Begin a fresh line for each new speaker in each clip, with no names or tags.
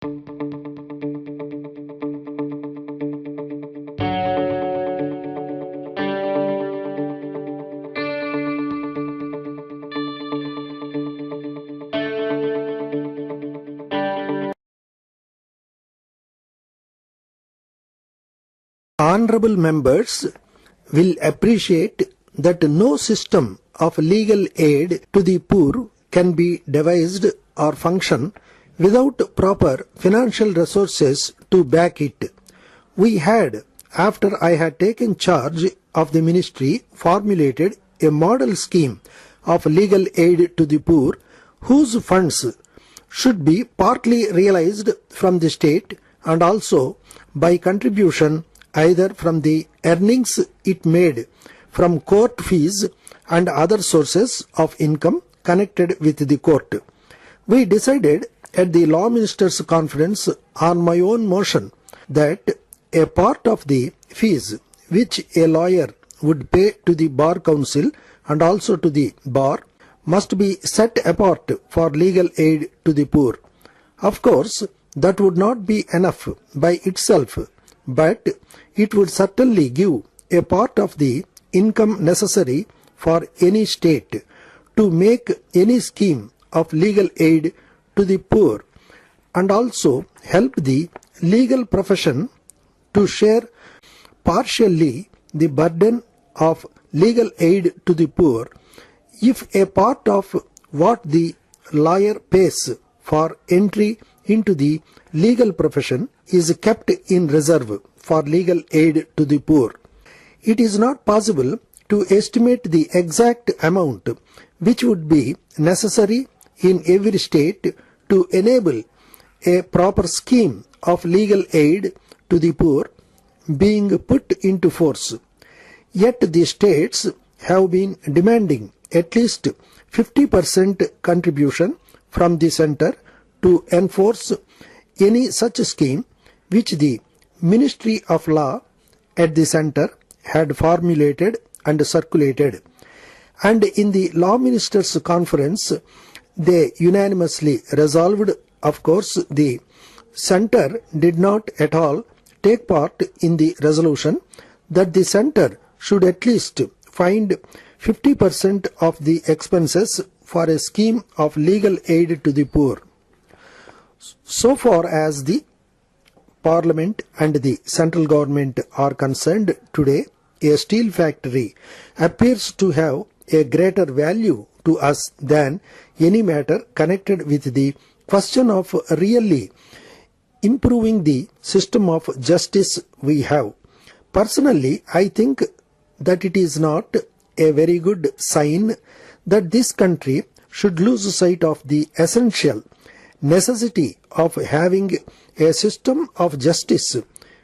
Honorable members will appreciate that no system of legal aid to the poor can be devised or function without proper financial resources to back it. We had, after I had taken charge of the ministry, formulated a model scheme of legal aid to the poor whose funds should be partly realized from the state and also by contribution either from the earnings it made from court fees and other sources of income connected with the court. We decided at the Law Ministers' Conference on my own motion that a part of the fees which a lawyer would pay to the Bar Council and also to the bar must be set apart for legal aid to the poor. Of course, that would not be enough by itself, but it would certainly give a part of the income necessary for any state to make any scheme of legal aid to the poor and also help the legal profession to share partially the burden of legal aid to the poor if a part of what the lawyer pays for entry into the legal profession is kept in reserve for legal aid to the poor. It is not possible to estimate the exact amount which would be necessary in every state to enable a proper scheme of legal aid to the poor being put into force. Yet the states have been demanding at least 50% contribution from the centre to enforce any such scheme which the Ministry of Law at the centre had formulated and circulated. And in the Law Ministers' Conference, they unanimously resolved. Of course, the centre did not at all take part in the resolution that the centre should at least find 50% of the expenses for a scheme of legal aid to the poor. So far as the Parliament and the central government are concerned today, a steel factory appears to have a greater value to us than any matter connected with the question of really improving the system of justice we have. Personally, I think that it is not a very good sign that this country should lose sight of the essential necessity of having a system of justice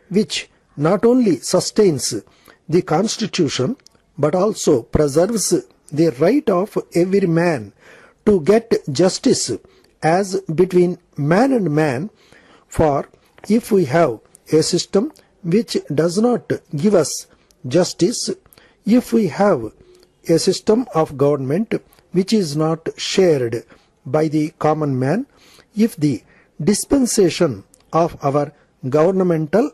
which not only sustains the Constitution but also preserves the right of every man to get justice as between man and man. For if we have a system which does not give us justice, if we have a system of government which is not shared by the common man, if the dispensation of our governmental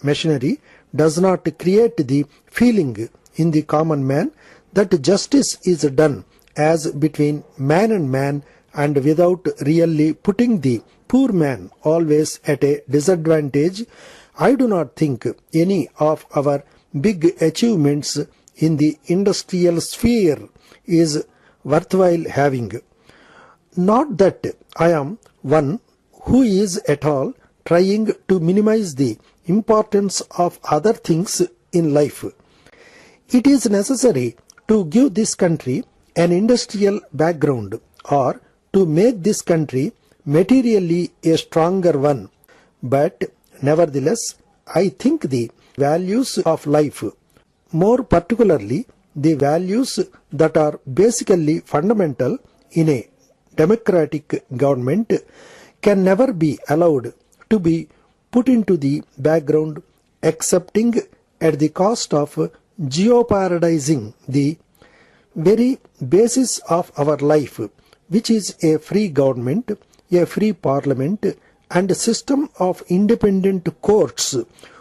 machinery does not create the feeling in the common man that justice is done as between man and man and without really putting the poor man always at a disadvantage, I do not think any of our big achievements in the industrial sphere is worthwhile having. Not that I am one who is at all trying to minimize the importance of other things in life. It is necessary to give this country an industrial background or to make this country materially a stronger one. But nevertheless, I think the values of life, more particularly the values that are basically fundamental in a democratic government, can never be allowed to be put into the background excepting at the cost of jeopardizing the very basis of our life, which is a free government, a free parliament and a system of independent courts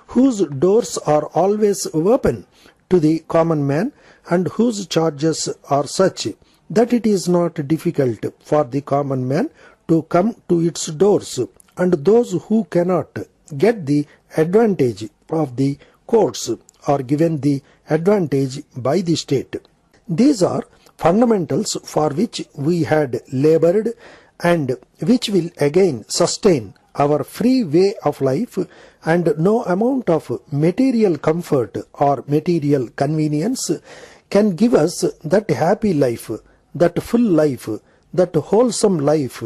whose doors are always open to the common man and whose charges are such that it is not difficult for the common man to come to its doors, and those who cannot get the advantage of the courts are given the advantage by the state. These are fundamentals for which we had labored and which will again sustain our free way of life, and no amount of material comfort or material convenience can give us that happy life, that full life, that wholesome life,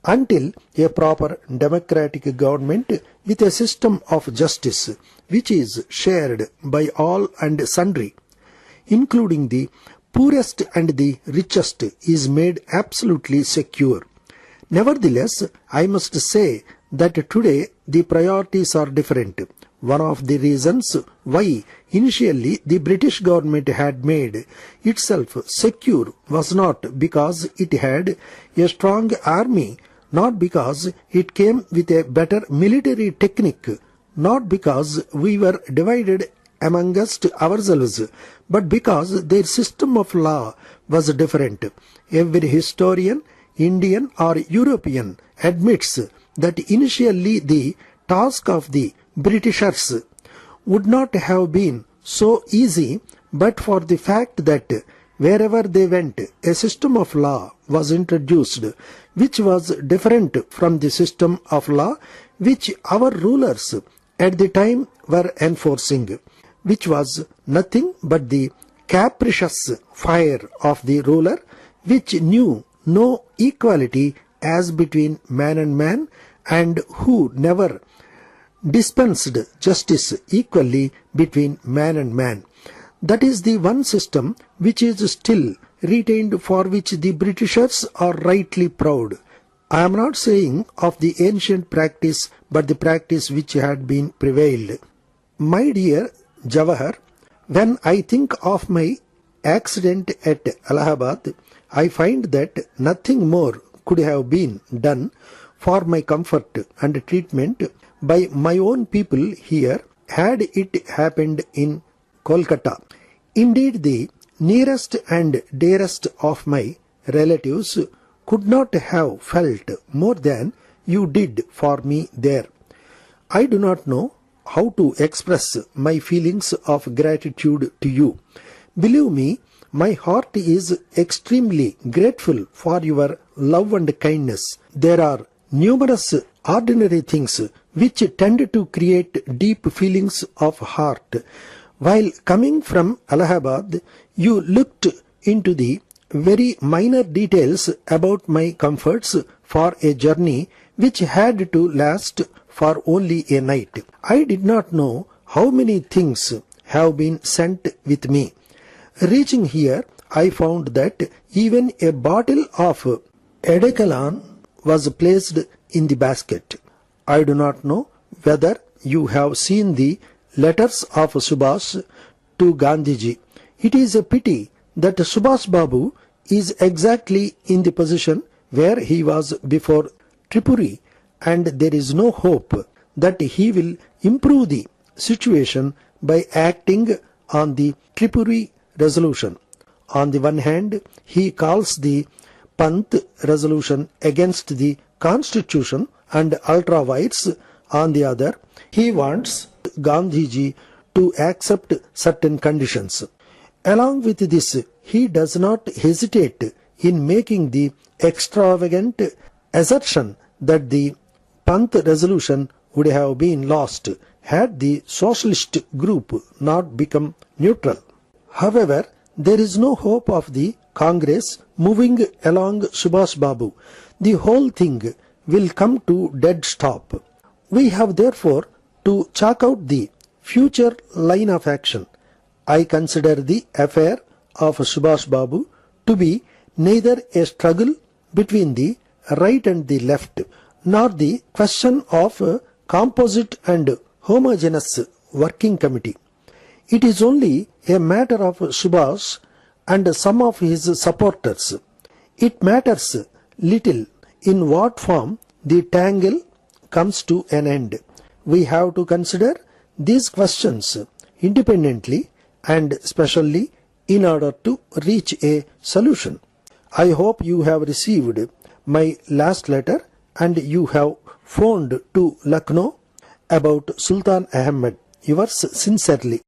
until a proper democratic government with a system of justice which is shared by all and sundry, including the poorest and the richest, is made absolutely secure. Nevertheless, I must say that today the priorities are different. One of the reasons why initially the British government had made itself secure was not because it had a strong army, not because it came with a better military technique, not because we were divided amongst ourselves, but because their system of law was different. Every historian, Indian or European, admits that initially the task of the Britishers would not have been so easy but for the fact that wherever they went, a system of law was introduced which was different from the system of law which our rulers at the time were enforcing, which was nothing but the capricious fire of the ruler, which knew no equality as between man and man, and who never dispensed justice equally between man and man. That is the one system which is still retained, for which the Britishers are rightly proud. I am not saying of the ancient practice, but the practice which had been prevailed. My dear Jawahar, when I think of my accident at Allahabad, I find that nothing more could have been done for my comfort and treatment by my own people here had it happened in Kolkata. Indeed, the nearest and dearest of my relatives could not have felt more than you did for me there. I do not know how to express my feelings of gratitude to you. Believe me, my heart is extremely grateful for your love and kindness. There are numerous ordinary things which tend to create deep feelings of heart. While coming from Allahabad, you looked into the very minor details about my comforts for a journey which had to last for only a night. I did not know how many things have been sent with me. Reaching here, I found that even a bottle of Edecalan was placed in the basket. I do not know whether you have seen the letters of Subhash to Gandhiji. It is a pity that Subhash Babu is exactly in the position where he was before Tripuri, and there is no hope that he will improve the situation by acting on the Tripuri resolution. On the one hand, he calls the Panth resolution against the constitution and ultra-whites. On the other, he wants Gandhiji to accept certain conditions. Along with this, he does not hesitate in making the extravagant assertion that the Panth resolution would have been lost had the socialist group not become neutral. However, there is no hope of the Congress moving along Subhash Babu. The whole thing will come to dead stop. We have therefore to chalk out the future line of action. I consider the affair of Subhash Babu to be neither a struggle between the right and the left, nor the question of a composite and homogeneous working committee. It is only a matter of Subhash and some of his supporters. It matters little in what form the tangle comes to an end. We have to consider these questions independently and specially in order to reach a solution. I hope you have received my last letter and you have phoned to Lucknow about Sultan Ahmed. Yours sincerely.